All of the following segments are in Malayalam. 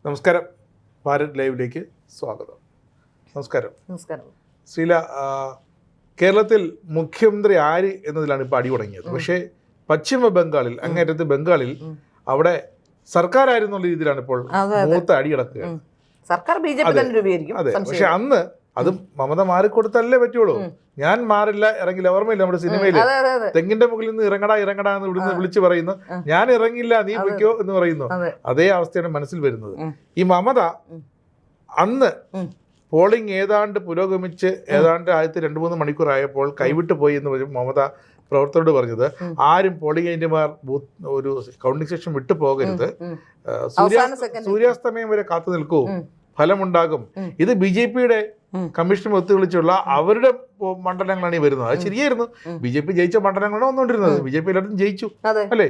നമസ്കാരം, ഭാരത് ലൈവിലേക്ക് സ്വാഗതം. നമസ്കാരം. ശ്രീല, കേരളത്തിൽ മുഖ്യമന്ത്രി ആര് എന്നതിലാണ് ഇപ്പോൾ അടി തുടങ്ങിയത്. പക്ഷേ പശ്ചിമ ബംഗാളിൽ, അങ്ങേറ്റത്ത് ബംഗാളിൽ, അവിടെ സർക്കാരായിരുന്നുള്ള രീതിയിലാണ് ഇപ്പോൾ മൂത്ത അടി കിടക്കുകയാണ്. സർക്കാർ BJP തന്നെ രൂപീകരിക്കും. അതെ, പക്ഷെ അന്ന് അതും മമത മാറിക്കൊടുത്തല്ലേ പറ്റുള്ളൂ. ഞാൻ മാറില്ല, ഇറങ്ങില്ല. ഓർമ്മയില്ല നമ്മുടെ സിനിമയില് തെങ്ങിന്റെ മുകളിൽ നിന്ന് ഇറങ്ങടാ എന്ന് ഇവിടുന്ന് വിളിച്ചു പറയുന്നു. ഞാൻ ഇറങ്ങില്ല, നീ പൊയ്ക്കോ എന്ന് പറയുന്നു. അതേ അവസ്ഥയാണ് മനസ്സിൽ വരുന്നത്. ഈ മമത അന്ന് പോളിംഗ് ഏതാണ്ട് പുരോഗമിച്ച് ഏതാണ്ട് ആദ്യത്തെ 2-3 മണിക്കൂർ ആയപ്പോൾ കൈവിട്ടു പോയി എന്ന് പറയും മമത പ്രവർത്തകരോട് പറഞ്ഞത്. ആരും പോളിംഗ് ഏജന്റുമാർ ഒരു കൗണ്ടിംഗ് സെക്ഷൻ വിട്ടു പോകരുത്, സൂര്യാസ്തമയം വരെ കാത്തു നിൽക്കൂ, ഫലമുണ്ടാകും. ഇത് BJPയുടെ കമ്മീഷൻ ഒത്തുവിളിച്ചുള്ള അവരുടെ മണ്ഡലങ്ങളാണ് ഈ വരുന്നത്. അത് ശരിയായിരുന്നു. BJP ജയിച്ച മണ്ഡലങ്ങളാണ് വന്നുകൊണ്ടിരുന്നത്. BJP എല്ലായിടത്തും ജയിച്ചു അല്ലേ?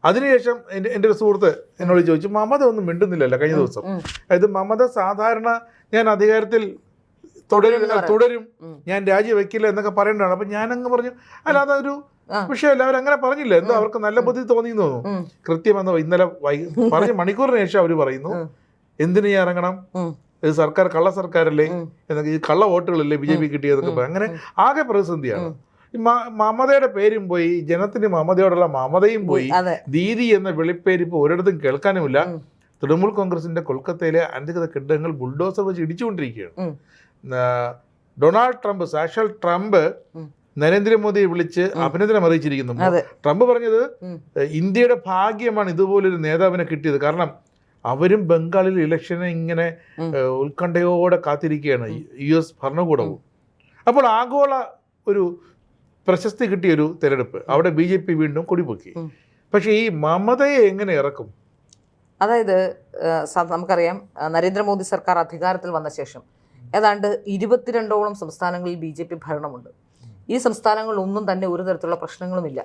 അതിനുശേഷം എൻ്റെ ഒരു സുഹൃത്ത് എന്നോട് ചോദിച്ചു, മമത ഒന്നും മിണ്ടുന്നില്ലല്ലോ കഴിഞ്ഞ ദിവസം. അതായത് മമത സാധാരണ ഞാൻ അധികാരത്തിൽ തുടരും, ഞാൻ രാജിവെക്കില്ല എന്നൊക്കെ പറയേണ്ടതാണ്. അപ്പൊ ഞാനങ്ങ് പറഞ്ഞു, അല്ല അതൊരു വിഷയമല്ല, അവരങ്ങനെ പറഞ്ഞില്ല, എന്തോ അവർക്ക് നല്ല ബുദ്ധി തോന്നിയെന്ന് തോന്നുന്നു. കൃത്യമെന്നോ ഇന്നലെ പറഞ്ഞ മണിക്കൂറിന് ശേഷം അവർ പറയുന്നു, എന്തിനു ഞാൻ ഇറങ്ങണം, ഇത് സർക്കാർ കള്ള സർക്കാരല്ലേ എന്നൊക്കെ, ഈ കള്ള വോട്ടുകളല്ലേ BJP കിട്ടിയതൊക്കെ പറയും. അങ്ങനെ ആകെ പ്രതിസന്ധിയാണ്. മമതയുടെ പേരും പോയി, ജനത്തിന് മമതയോടുള്ള മമതയും പോയി. ദീദി എന്ന വിളിപ്പേര് ഇപ്പോൾ ഒരിടത്തും കേൾക്കാനുമില്ല. തൃണമൂൽ കോൺഗ്രസിന്റെ കൊൽക്കത്തയിലെ അനധികൃത കെട്ടിടങ്ങൾ ബുൾഡോസർ വെച്ച് ഇടിച്ചുകൊണ്ടിരിക്കുകയാണ്. ഡൊണാൾഡ് ട്രംപ്, സാക്ഷാൽ ട്രംപ് നരേന്ദ്രമോദിയെ വിളിച്ച് അഭിനന്ദനം അറിയിച്ചിരിക്കുന്നു. ട്രംപ് പറഞ്ഞത് ഇന്ത്യയുടെ ഭാഗ്യമാണ് ഇതുപോലൊരു നേതാവിനെ കിട്ടിയത്. കാരണം അവരും ബംഗാളിൽ ഇലക്ഷനെ ഇങ്ങനെ ഉത്കണ്ഠയോടെ കാത്തിരിക്കുകയാണ്, US ഭരണകൂടവും. അപ്പോൾ ആഗോള ഒരു പ്രശസ്തി കിട്ടിയൊരു തെരഞ്ഞെടുപ്പ്. അവിടെ BJP വീണ്ടും കൊടിപൊക്കി. പക്ഷേ ഈ മമതയെ എങ്ങനെ ഇറക്കും? അതായത് നമുക്കറിയാം, നരേന്ദ്രമോദി സർക്കാർ അധികാരത്തിൽ വന്ന ശേഷം ഏതാണ്ട് 22ഓളം സംസ്ഥാനങ്ങളിൽ BJP ഭരണമുണ്ട്. ഈ സംസ്ഥാനങ്ങളിലൊന്നും തന്നെ ഒരു തരത്തിലുള്ള പ്രശ്നങ്ങളുമില്ല.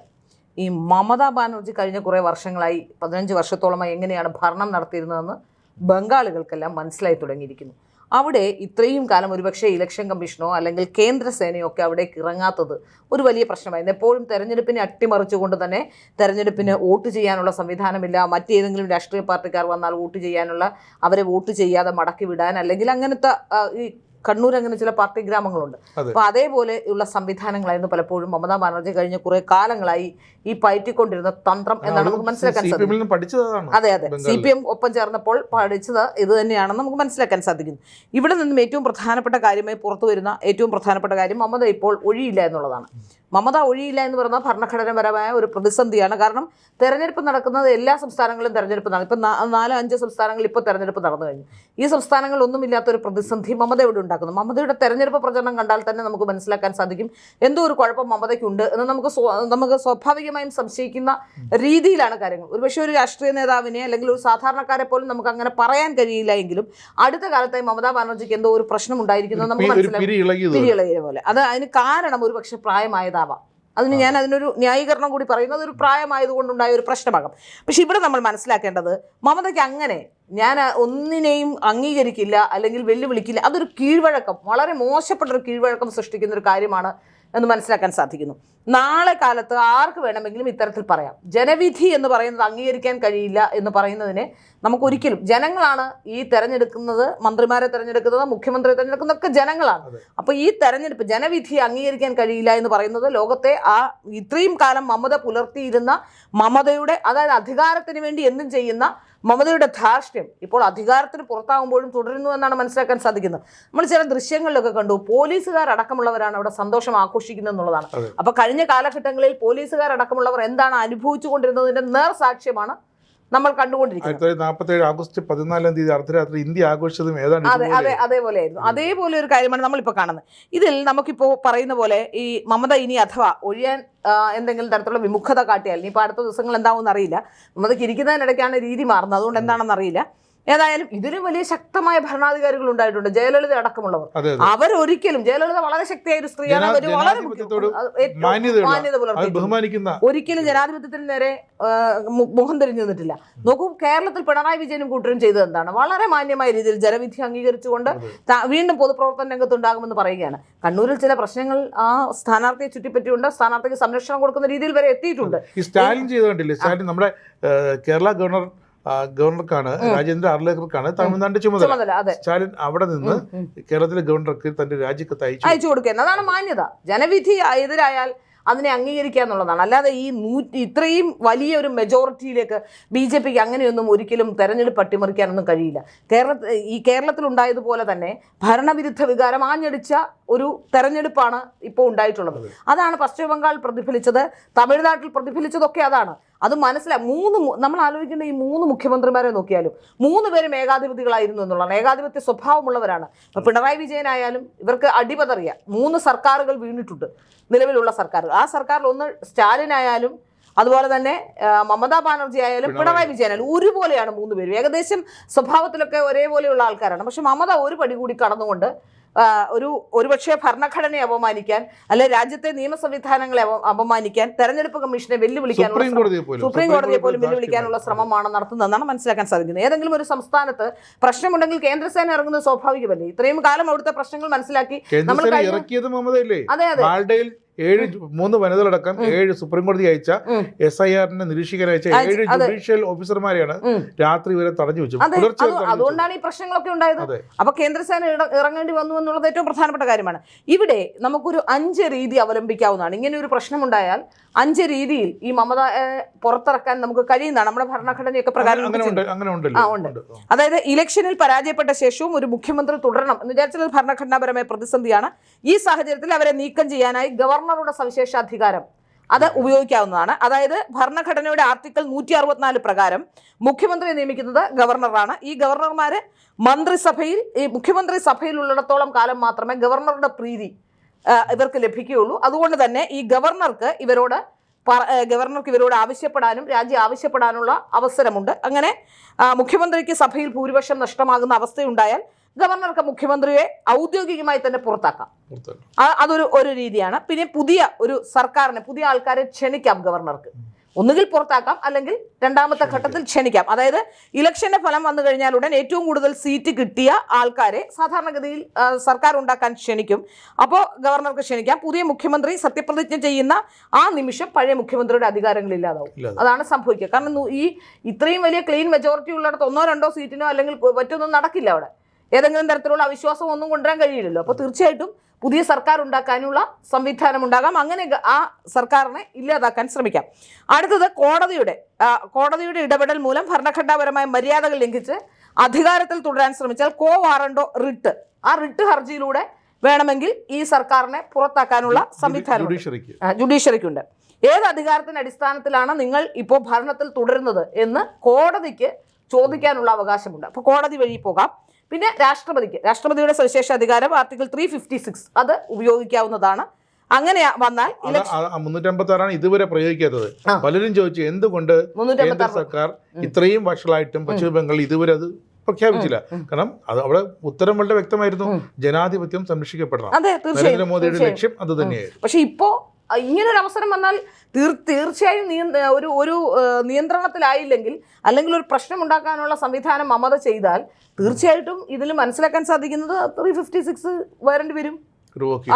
ഈ മമതാ ബാനർജി കഴിഞ്ഞ കുറേ വർഷങ്ങളായി, 15 വർഷത്തോളമായി എങ്ങനെയാണ് ഭരണം നടത്തിയിരുന്നതെന്ന് ബംഗാളികൾക്കെല്ലാം മനസ്സിലായി തുടങ്ങിയിരിക്കുന്നു. അവിടെ ഇത്രയും കാലം ഒരുപക്ഷെ ഇലക്ഷൻ കമ്മീഷനോ അല്ലെങ്കിൽ കേന്ദ്ര സേനയോ ഒക്കെ അവിടേക്ക് ഇറങ്ങാത്തത് ഒരു വലിയ പ്രശ്നമായിരുന്നു. എപ്പോഴും തെരഞ്ഞെടുപ്പിനെ അട്ടിമറിച്ചുകൊണ്ട് തന്നെ തെരഞ്ഞെടുപ്പിന് വോട്ട് ചെയ്യാനുള്ള സംവിധാനമില്ല, മറ്റേതെങ്കിലും രാഷ്ട്രീയ പാർട്ടിക്കാർ വന്നാൽ വോട്ട് ചെയ്യാനുള്ള, അവരെ വോട്ട് ചെയ്യാതെ മടക്കി വിടാൻ, അല്ലെങ്കിൽ അങ്ങനത്തെ ഈ കണ്ണൂർ അങ്ങനെ ചില പാർട്ടി ഗ്രാമങ്ങളുണ്ട്. അപ്പോൾ അതേപോലെയുള്ള സംവിധാനങ്ങളായിരുന്നു പലപ്പോഴും മമതാ ബാനർജി കഴിഞ്ഞ കുറെ കാലങ്ങളായി ഈ പയറ്റിക്കൊണ്ടിരുന്ന തന്ത്രം എന്നാണ് നമുക്ക് മനസ്സിലാക്കാൻ സാധിക്കും. അതെ, CPM ഒപ്പം ചേർന്നപ്പോൾ പഠിച്ചത് ഇത് തന്നെയാണെന്ന് നമുക്ക് മനസ്സിലാക്കാൻ സാധിക്കുന്നു. ഇവിടെ നിന്നും ഏറ്റവും പ്രധാനപ്പെട്ട കാര്യമായി പുറത്തു വരുന്ന ഏറ്റവും പ്രധാനപ്പെട്ട കാര്യം, മമത ഇപ്പോൾ ഒഴിയില്ല എന്നുള്ളതാണ്. മമത ഒഴിയില്ല എന്ന് പറയുന്നത് ഭരണഘടനാപരമായ ഒരു പ്രതിസന്ധിയാണ്. കാരണം തെരഞ്ഞെടുപ്പ് നടക്കുന്നത് എല്ലാ സംസ്ഥാനങ്ങളിലും തെരഞ്ഞെടുപ്പ് നടക്കും. ഇപ്പം 4-5 സംസ്ഥാനങ്ങളിൽ ഇപ്പോൾ തെരഞ്ഞെടുപ്പ് നടന്നു കഴിഞ്ഞു. ഈ സംസ്ഥാനങ്ങളിലൊന്നുമില്ലാത്തൊരു പ്രതിസന്ധി മമത ഇവിടെ ഉണ്ടാക്കുന്നു. മമതയുടെ തെരഞ്ഞെടുപ്പ് പ്രചരണം കണ്ടാൽ തന്നെ നമുക്ക് മനസ്സിലാക്കാൻ സാധിക്കും എന്തോ ഒരു കുഴപ്പം മമതയ്ക്കുണ്ട് എന്ന് നമുക്ക് സ്വാഭാവികമായും സംശയിക്കുന്ന രീതിയിലാണ് കാര്യങ്ങൾ. ഒരുപക്ഷെ ഒരു രാഷ്ട്രീയ നേതാവിനെ അല്ലെങ്കിൽ ഒരു സാധാരണക്കാരെ പോലും നമുക്ക് അങ്ങനെ പറയാൻ കഴിയില്ല എങ്കിലും അടുത്ത കാലത്തായി മമതാ ബാനർജിക്ക് എന്തോ ഒരു പ്രശ്നം ഉണ്ടായിരിക്കുന്നു നമുക്ക് മനസ്സിലാക്കും, പിരിയിളകിയ പോലെ. അതിന് കാരണം ഒരുപക്ഷെ പ്രായമായതാവാം. അതിനൊരു ന്യായീകരണം കൂടി പറയുന്നത് ഒരു പ്രായമായതുകൊണ്ടുണ്ടായ ഒരു പ്രശ്നമാകാം. പക്ഷെ ഇവിടെ നമ്മൾ മനസ്സിലാക്കേണ്ടത്, മമതയ്ക്ക് അങ്ങനെ ഞാൻ ഒന്നിനെയും അംഗീകരിക്കില്ല അല്ലെങ്കിൽ വെല്ലുവിളിക്കില്ല, അതൊരു കീഴ്വഴക്കം, വളരെ മോശപ്പെട്ടൊരു കീഴ്വഴക്കം സൃഷ്ടിക്കുന്ന ഒരു കാര്യമാണ് എന്ന് മനസ്സിലാക്കാൻ സാധിക്കുന്നു. നാളെ കാലത്ത് ആർക്ക് വേണമെങ്കിലും ഇത്തരത്തിൽ പറയാം. ജനവിധി എന്ന് പറയുന്നത് അംഗീകരിക്കാൻ കഴിയില്ല എന്ന് പറയുന്നതിനെ നമുക്കൊരിക്കലും, ജനങ്ങളാണ് ഈ തെരഞ്ഞെടുക്കുന്നത്, മന്ത്രിമാരെ തെരഞ്ഞെടുക്കുന്നത്, മുഖ്യമന്ത്രിയെ തെരഞ്ഞെടുക്കുന്നതൊക്കെ ജനങ്ങളാണ്. അപ്പോൾ ഈ തെരഞ്ഞെടുപ്പ് ജനവിധി അംഗീകരിക്കാൻ കഴിയില്ല എന്ന് പറയുന്നത് ലോകത്തെ ഇത്രയും കാലം മമത പുലർത്തിയിരുന്ന മമതയുടെ, അതായത് അധികാരത്തിന് വേണ്ടി എന്തും ചെയ്യുന്ന മമതയുടെ ധാർഷ്ട്യം ഇപ്പോൾ അധികാരത്തിന് പുറത്താകുമ്പോഴും തുടരുന്നു എന്നാണ് മനസ്സിലാക്കാൻ സാധിക്കുന്നത്. നമ്മൾ ചില ദൃശ്യങ്ങളിലൊക്കെ കണ്ടു, പോലീസുകാരടക്കമുള്ളവരാണ് അവിടെ സന്തോഷം ആഘോഷിക്കുന്നത് എന്നുള്ളതാണ്. അപ്പോൾ കഴിഞ്ഞ കാലഘട്ടങ്ങളിൽ പോലീസുകാരടക്കമുള്ളവർ എന്താണ് അനുഭവിച്ചു കൊണ്ടിരുന്നതിന്റെ നേർസാക്ഷ്യമാണ് നമ്മൾ കണ്ടുകൊണ്ടിരിക്കുന്നത്. 1947 ഓഗസ്റ്റ് 14 അർദ്ധരാത്രി ഇന്ത്യ ആഘോഷിച്ചതും അതേപോലെയായിരുന്നു. അതേപോലെ ഒരു കാര്യമാണ് നമ്മളിപ്പോൾ കാണുന്നത്. ഇതിൽ നമുക്കിപ്പോൾ പറയുന്ന പോലെ ഈ മമത ഇനി അഥവാ ഒഴിയാൻ എന്തെങ്കിലും തരത്തിലുള്ള വിമുഖത കാട്ടിയാൽ, ഇനിയിപ്പോൾ അടുത്ത ദിവസങ്ങൾ എന്താവുമെന്ന് അറിയില്ല, മമതയ്ക്ക് ഇരിക്കുന്നതിനിടയ്ക്കാണ് രീതി മാറുന്നത്, അതുകൊണ്ട് എന്താണെന്ന് അറിയില്ല. ഏതായാലും ഇതിലും വലിയ ശക്തമായ ഭരണാധികാരികൾ ഉണ്ടായിട്ടുണ്ട്, ജയലളിത അടക്കമുള്ളവർ. അവരൊരിക്കലും, ജയലളിത വളരെ ശക്തിയായ ഒരു സ്ത്രീയാണ്, അവർ വളരെ മാന്യത പുലർത്തി ഒരിക്കലും ജനാധിപത്യത്തിന് നേരെ മുഖം തിരിഞ്ഞു നിന്നിട്ടില്ല. നോക്കൂ, കേരളത്തിൽ പിണറായി വിജയനും കൂട്ടരും ചെയ്തത് എന്താണ്? വളരെ മാന്യമായ രീതിയിൽ ജനവിധി അംഗീകരിച്ചുകൊണ്ട് വീണ്ടും പൊതുപ്രവർത്തന രംഗത്തുണ്ടാകുമെന്ന് പറയുകയാണ്. കണ്ണൂരിൽ ചില പ്രശ്നങ്ങൾ ആ സ്ഥാനാർത്ഥിയെ ചുറ്റിപ്പറ്റിയുണ്ട്, സ്ഥാനാർത്ഥിക്ക് സംരക്ഷണം കൊടുക്കുന്ന രീതിയിൽ വരെ എത്തിയിട്ടുണ്ട്. സ്റ്റാലിൻ ചെയ്ത് കണ്ടില്ലേ? സ്റ്റാലിൻ നമ്മുടെ കേരള ഗവർണർ ഗവർണർക്കാണ്, രാജേന്ദ്ര അർലേക്കർക്കാണ് തമിഴ്നാടിന്റെ ചുമതല. സ്റ്റാലിൻ അവിടെ നിന്ന് കേരളത്തിലെ ഗവർണർക്ക് തന്റെ രാജിക്കത്ത് അയച്ചു കൊടുക്കുക എന്നതാണ് മാന്യത. ജനവിധി എതിരായാൽ അതിനെ അംഗീകരിക്കുക എന്നുള്ളതാണ്. അല്ലാതെ ഇത്രയും വലിയ ഒരു മെജോറിറ്റിയിലേക്ക് BJPക്ക് അങ്ങനെയൊന്നും ഒരിക്കലും തെരഞ്ഞെടുപ്പ് അട്ടിമറിക്കാനൊന്നും കഴിയില്ല. കേരളത്തിലുണ്ടായതുപോലെ തന്നെ ഭരണവിരുദ്ധ വികാരം ആഞ്ഞടിച്ച ഒരു തെരഞ്ഞെടുപ്പാണ് ഇപ്പോൾ ഉണ്ടായിട്ടുള്ളത്. അതാണ് പശ്ചിമ ബംഗാൾ പ്രതിഫലിച്ചത്, തമിഴ്നാട്ടിൽ പ്രതിഫലിച്ചതൊക്കെ അതാണ്. അത് നമ്മൾ ആലോചിക്കേണ്ട ഈ 3 മുഖ്യമന്ത്രിമാരെ നോക്കിയാലും 3 പേരും ഏകാധിപതികളായിരുന്നു എന്നുള്ളതാണ്. ഏകാധിപത്യ സ്വഭാവമുള്ളവരാണ്. ഇപ്പോൾ പിണറായി വിജയനായാലും ഇവർക്ക് അടിപതറിയ 3 സർക്കാരുകൾ വീണിട്ടുണ്ട്, നിലവിലുള്ള സർക്കാർ. ആ സർക്കാരിൽ ഒന്ന് സ്റ്റാലിൻ ആയാലും അതുപോലെ തന്നെ മമതാ ബാനർജി ആയാലും പിണറായി വിജയനായാലും ഒരുപോലെയാണ് 3 പേരും. ഏകദേശം സ്വഭാവത്തിലൊക്കെ ഒരേപോലെയുള്ള ആൾക്കാരാണ്. പക്ഷെ മമത ഒരു പടി കൂടി കടന്നുകൊണ്ട് ഒരുപക്ഷെ ഭരണഘടനയെ അപമാനിക്കാൻ, അല്ലെ രാജ്യത്തെ നിയമ സംവിധാനങ്ങളെ അപമാനിക്കാൻ, തെരഞ്ഞെടുപ്പ് കമ്മീഷനെ വെല്ലുവിളിക്കാനുള്ള, സുപ്രീം കോടതിയെ പോലും വെല്ലുവിളിക്കാനുള്ള ശ്രമമാണ് നടത്തുന്നതെന്നാണ് മനസ്സിലാക്കാൻ സാധിക്കുന്നത്. ഏതെങ്കിലും ഒരു സംസ്ഥാനത്ത് പ്രശ്നമുണ്ടെങ്കിൽ കേന്ദ്രസേന ഇറങ്ങുന്നത് സ്വാഭാവികമല്ലേ? ഇത്രയും കാലം അവിടുത്തെ പ്രശ്നങ്ങൾ മനസ്സിലാക്കി നമ്മൾ അതെ അതെ 3 വനിതകളടക്കം 7 സുപ്രീം കോടതി അയച്ച SIRനെ നിരീക്ഷിക്കാൻ അയച്ച 7 ജുഡീഷ്യൽ ഓഫീസർമാരെയാണ് രാത്രി വരെ തടഞ്ഞു വെച്ചു. അതുകൊണ്ടാണ് ഈ പ്രശ്നങ്ങളൊക്കെ ഉണ്ടായത്. അപ്പൊ കേന്ദ്രസേന ഇറങ്ങേണ്ടി വന്നു എന്നുള്ളത് ഏറ്റവും പ്രധാനപ്പെട്ട കാര്യമാണ്. ഇവിടെ നമുക്കൊരു 5 രീതി അവലംബിക്കാവുന്നതാണ്. ഇങ്ങനെ ഒരു പ്രശ്നമുണ്ടായാൽ 5 രീതിയിൽ ഈ മമതയെ പുറത്തിറക്കാൻ നമുക്ക് കഴിയുന്നതാണ്. നമ്മുടെ ഭരണഘടനയൊക്കെ പ്രകാരം ഉണ്ട്. അതായത് ഇലക്ഷനിൽ പരാജയപ്പെട്ട ശേഷവും ഒരു മുഖ്യമന്ത്രി തുടരണം എന്ന് വിചാരിച്ചത് ഭരണഘടനാപരമായ പ്രതിസന്ധിയാണ്. ഈ സാഹചര്യത്തിൽ അവരെ നീക്കം ചെയ്യാനായി ഗവർണറുടെ സവിശേഷ അധികാരം അത് ഉപയോഗിക്കാവുന്നതാണ്. അതായത് ഭരണഘടനയുടെ ആർട്ടിക്കിൾ 164 പ്രകാരം മുഖ്യമന്ത്രിയെ നിയമിക്കുന്നത് ഗവർണറാണ്. ഈ ഗവർണർമാര് മുഖ്യമന്ത്രി സഭയിൽ ഉള്ളിടത്തോളം കാലം മാത്രമേ ഗവർണറുടെ പ്രീതി ഇവർക്ക് ലഭിക്കുകയുള്ളൂ. അതുകൊണ്ട് തന്നെ ഈ ഗവർണർക്ക് ഇവരോട് ആവശ്യപ്പെടാനും രാജ്യം ആവശ്യപ്പെടാനുള്ള അവസരമുണ്ട്. അങ്ങനെ മുഖ്യമന്ത്രിക്ക് സഭയിൽ ഭൂരിപക്ഷം നഷ്ടമാകുന്ന അവസ്ഥയുണ്ടായാൽ ഗവർണർക്ക് മുഖ്യമന്ത്രിയെ ഔദ്യോഗികമായി തന്നെ പുറത്താക്കാം. അതൊരു രീതിയാണ്. പിന്നെ പുതിയ ആൾക്കാരെ ക്ഷണിക്കാം ഗവർണർക്ക്. ഒന്നുകിൽ പുറത്താക്കാം, അല്ലെങ്കിൽ രണ്ടാമത്തെ ഘട്ടത്തിൽ ക്ഷണിക്കാം. അതായത് ഇലക്ഷന്റെ ഫലം വന്നു കഴിഞ്ഞാൽ ഉടൻ ഏറ്റവും കൂടുതൽ സീറ്റ് കിട്ടിയ ആൾക്കാരെ സാധാരണഗതിയിൽ സർക്കാർ ഉണ്ടാക്കാൻ ക്ഷണിക്കും. അപ്പോൾ ഗവർണർക്ക് ക്ഷണിക്കാം. പുതിയ മുഖ്യമന്ത്രി സത്യപ്രതിജ്ഞ ചെയ്യുന്ന ആ നിമിഷം പഴയ മുഖ്യമന്ത്രിയുടെ അധികാരങ്ങൾ ഇല്ലാതാവും. അതാണ് സംഭവിക്കുക. കാരണം ഇത്രയും വലിയ ക്ലീൻ മെജോറിറ്റി ഉള്ളിടത്ത് 1-2 സീറ്റിനോ അല്ലെങ്കിൽ മറ്റൊന്നും നടക്കില്ല. അവിടെ ഏതെങ്കിലും തരത്തിലുള്ള അവിശ്വാസം ഒന്നും കൊണ്ടുവരാൻ കഴിയില്ലല്ലോ. അപ്പോൾ തീർച്ചയായിട്ടും പുതിയ സർക്കാർ ഉണ്ടാക്കാനുള്ള സംവിധാനം ഉണ്ടാകാം. അങ്ങനെ ആ സർക്കാരിനെ ഇല്ലാതാക്കാൻ ശ്രമിക്കാം. അടുത്തത് കോടതിയുടെ ഇടപെടൽ മൂലം ഭരണഘടനാപരമായ മര്യാദകൾ ലംഘിച്ച് അധികാരത്തിൽ തുടരാൻ ശ്രമിച്ചാൽ കോ വാറണ്ടോ റിട്ട്, ആ റിട്ട് ഹർജിയിലൂടെ വേണമെങ്കിൽ ഈ സർക്കാരിനെ പുറത്താക്കാനുള്ള സംവിധാനം ജുഡീഷ്യറിക്കുണ്ട്. ഏത് അധികാരത്തിന്റെ അടിസ്ഥാനത്തിലാണ് നിങ്ങൾ ഇപ്പോൾ ഭരണത്തിൽ തുടരുന്നത് എന്ന് കോടതിക്ക് ചോദിക്കാനുള്ള അവകാശമുണ്ട്. അപ്പോൾ കോടതി വഴി പോകാം. പിന്നെ രാഷ്ട്രപതിയുടെ സവിശേഷ അധികാരം ആർട്ടിക്കിൾ 356 അത് ഉപയോഗിക്കാവുന്നതാണ്. അങ്ങനെ വന്നാൽ 356 ഇതുവരെ പ്രയോഗിക്കാത്തത്. പലരും ചോദിച്ചു എന്തുകൊണ്ട് കേന്ദ്ര സർക്കാർ ഇത്രയും വർഷങ്ങളായിട്ടും പശ്ചിമ ബംഗാളിൽ ഇതുവരെ അത് പ്രഖ്യാപിച്ചില്ല. കാരണം അവിടെ ഉത്തരം വളരെ വ്യക്തമായിരുന്നു, ജനാധിപത്യം സംരക്ഷിക്കപ്പെടണം. നരേന്ദ്രമോദിയുടെ ലക്ഷ്യം അത് തന്നെയായിരുന്നു. പക്ഷെ ഇപ്പോ ഇങ്ങനൊരു അവസരം വന്നാൽ തീർച്ചയായും ഒരു നിയന്ത്രണത്തിലായില്ലെങ്കിൽ, അല്ലെങ്കിൽ ഒരു പ്രശ്നം ഉണ്ടാക്കാനുള്ള സംവിധാനം മമത ചെയ്താൽ തീർച്ചയായിട്ടും ഇതിൽ മനസ്സിലാക്കാൻ സാധിക്കുന്നത് 356 വരേണ്ടി വരും.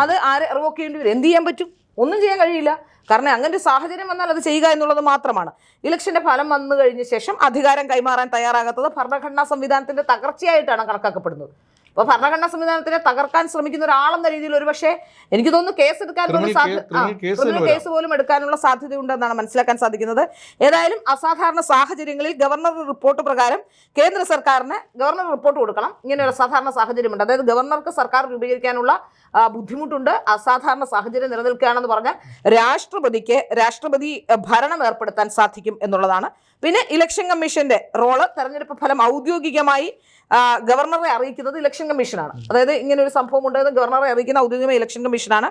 അത് റിവോക്ക് ചെയ്യേണ്ടി വരും. എന്ത് ചെയ്യാൻ പറ്റും? ഒന്നും ചെയ്യാൻ കഴിയില്ല. കാരണം അങ്ങനെ ഒരു സാഹചര്യം വന്നാൽ അത് ചെയ്യുക എന്നുള്ളത് മാത്രമാണ്. ഇലക്ഷന്റെ ഫലം വന്നു കഴിഞ്ഞ ശേഷം അധികാരം കൈമാറാൻ തയ്യാറാകാത്തത് ഭരണഘടനാ സംവിധാനത്തിന്റെ തകർച്ചയായിട്ടാണ് കണക്കാക്കപ്പെടുന്നത്. അപ്പോൾ ഭരണഘടനാ സംവിധാനത്തിനെ തകർക്കാൻ ശ്രമിക്കുന്ന ഒരാളെന്ന രീതിയിൽ ഒരുപക്ഷെ എനിക്ക് തോന്നുന്നു കേസ് പോലും എടുക്കാനുള്ള സാധ്യതയുണ്ടെന്നാണ് മനസ്സിലാക്കാൻ സാധിക്കുന്നത്. ഏതായാലും അസാധാരണ സാഹചര്യങ്ങളിൽ ഗവർണറുടെ റിപ്പോർട്ട് പ്രകാരം കേന്ദ്ര സർക്കാരിന് ഗവർണർ റിപ്പോർട്ട് കൊടുക്കണം. ഇങ്ങനെ ഒരു അസാധാരണ സാഹചര്യമുണ്ട്. അതായത് ഗവർണർക്ക് സർക്കാർ രൂപീകരിക്കാനുള്ള ബുദ്ധിമുട്ടുണ്ട്, അസാധാരണ സാഹചര്യം നിലനിൽക്കുകയാണെന്ന് പറഞ്ഞാൽ രാഷ്ട്രപതി ഭരണം ഏർപ്പെടുത്താൻ സാധിക്കും എന്നുള്ളതാണ്. പിന്നെ ഇലക്ഷൻ കമ്മീഷന്റെ റോള്, തെരഞ്ഞെടുപ്പ് ഫലം ഔദ്യോഗികമായി ഗവർണറെ അറിയിക്കുന്നത് ഇലക്ഷൻ കമ്മീഷനാണ്. അതായത് ഇങ്ങനെ ഒരു സംഭവം ഉണ്ടെന്ന് ഗവർണറെ അറിയിക്കുന്ന ഔദ്യോഗികമായ ഇലക്ഷൻ കമ്മീഷനാണ്.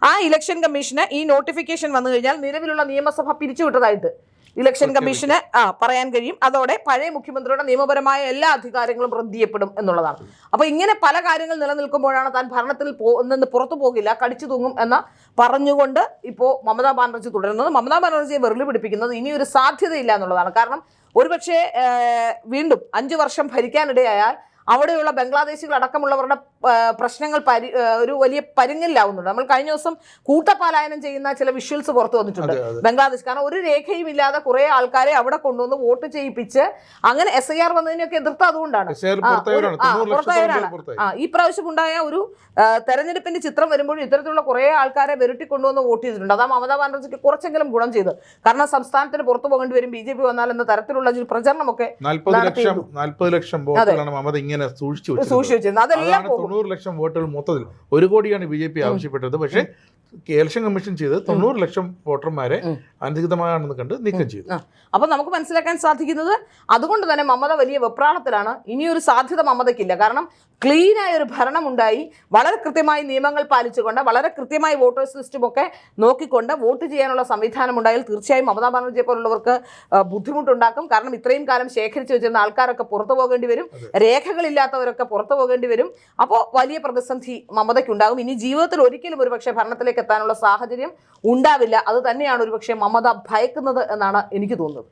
ആ ഇലക്ഷൻ കമ്മീഷന് ഈ നോട്ടിഫിക്കേഷൻ വന്നു കഴിഞ്ഞാൽ നിലവിലുള്ള നിയമസഭ പിരിച്ചുവിട്ടതായിട്ട് ഇലക്ഷൻ കമ്മീഷന് പറയാൻ കഴിയും. അതോടെ പഴയ മുഖ്യമന്ത്രിയുടെ നിയമപരമായ എല്ലാ അധികാരങ്ങളും റദ്ദ് ചെയ്യപ്പെടും എന്നുള്ളതാണ്. അപ്പോൾ ഇങ്ങനെ പല കാര്യങ്ങൾ നിലനിൽക്കുമ്പോഴാണ് താൻ ഭരണത്തിൽ നിന്ന് പുറത്തു പോകില്ല, കടിച്ചു തൂങ്ങും എന്ന് പറഞ്ഞുകൊണ്ട് ഇപ്പോൾ മമതാ ബാനർജി തുടരുന്നത്. മമതാ ബാനർജിയെ വെറുതെ പിടിപ്പിക്കുന്നത് ഇനിയൊരു സാധ്യതയില്ല എന്നുള്ളതാണ്. കാരണം ഒരുപക്ഷെ വീണ്ടും 5 വർഷം ഭരിക്കാനിടയായാൽ അവിടെയുള്ള ബംഗ്ലാദേശികൾ അടക്കമുള്ളവരുടെ പ്രശ്നങ്ങൾ ഒരു വലിയ പരുങ്ങലിലാവുന്നുണ്ട്. നമ്മൾ കഴിഞ്ഞ ദിവസം കൂട്ടപലായനം ചെയ്യുന്ന ചില വിഷ്വൽസ് പുറത്തു വന്നിട്ടുണ്ട് ബംഗ്ലാദേശ്. കാരണം ഒരു രേഖയും ഇല്ലാതെ കുറെ ആൾക്കാരെ അവിടെ കൊണ്ടുവന്ന് വോട്ട് ചെയ്യിപ്പിച്ച് അങ്ങനെ SIR വന്നതിനൊക്കെ എതിർത്ത് അതുകൊണ്ടാണ് പുറത്തായവരാണ്. ഈ പ്രാവശ്യം ഉണ്ടായ ഒരു തെരഞ്ഞെടുപ്പിന്റെ ചിത്രം വരുമ്പോഴും ഇത്തരത്തിലുള്ള കുറെ ആൾക്കാരെ വിരട്ടി കൊണ്ടുവന്ന് വോട്ട് ചെയ്തിട്ടുണ്ട്. അതാ മമതാ ബാനർജിക്ക് കുറച്ചെങ്കിലും ഗുണം ചെയ്ത്. കാരണം സംസ്ഥാനത്തിന് പുറത്തു പോകേണ്ടി വരും BJP വന്നാൽ എന്ന തരത്തിലുള്ള ഒരു പ്രചരണമൊക്കെ 40 ലക്ഷം വോട്ടുകളാണ് മമത ഇങ്ങനെ സൂക്ഷിച്ചു വെച്ചിരുന്നത്. അതെല്ലാം 90 ലക്ഷം വോട്ടുകൾ മൊത്തത്തിൽ 1 കോടിയാണ് BJP ആവശ്യപ്പെട്ടത്. പക്ഷേ ഇലക്ഷൻ കമ്മീഷൻ ചെയ്ത് 90 ലക്ഷം വോട്ടർമാരെ അനധികൃതമാണെന്ന് കണ്ട് നീക്കം ചെയ്തു. അപ്പൊ നമുക്ക് മനസ്സിലാക്കാൻ സാധിക്കുന്നത് അതുകൊണ്ട് തന്നെ മമത വലിയ വെപ്രാളത്തിലാണ്. ഇനിയൊരു സാധ്യത മമതയ്ക്കില്ല. കാരണം ക്ലീനായ ഒരു ഭരണമുണ്ടായി, വളരെ കൃത്യമായി നിയമങ്ങൾ പാലിച്ചുകൊണ്ട്, വളരെ കൃത്യമായി വോട്ടേഴ്സ് ലിസ്റ്റും ഒക്കെ നോക്കിക്കൊണ്ട് വോട്ട് ചെയ്യാനുള്ള സംവിധാനം ഉണ്ടായാൽ തീർച്ചയായും മമതാ ബാനർജിയെ പോലുള്ളവർക്ക് ബുദ്ധിമുട്ടുണ്ടാക്കും. കാരണം ഇത്രയും കാലം ശേഖരിച്ചു വെച്ചിരുന്ന ആൾക്കാരൊക്കെ പുറത്തു പോകേണ്ടി വരും, രേഖകളില്ലാത്തവരൊക്കെ പുറത്തു പോകേണ്ടി വരും. അപ്പോൾ വലിയ പ്രതിസന്ധി മമതയ്ക്കുണ്ടാകും. ഇനി ജീവിതത്തിൽ ഒരിക്കലും ഒരുപക്ഷെ ഭരണത്തിലേക്ക് എത്താനുള്ള സാഹചര്യം ഉണ്ടാവില്ല. അത് തന്നെയാണ് ഒരുപക്ഷെ മമത ഭയക്കുന്നത് എന്നാണ് എനിക്ക് തോന്നുന്നത്.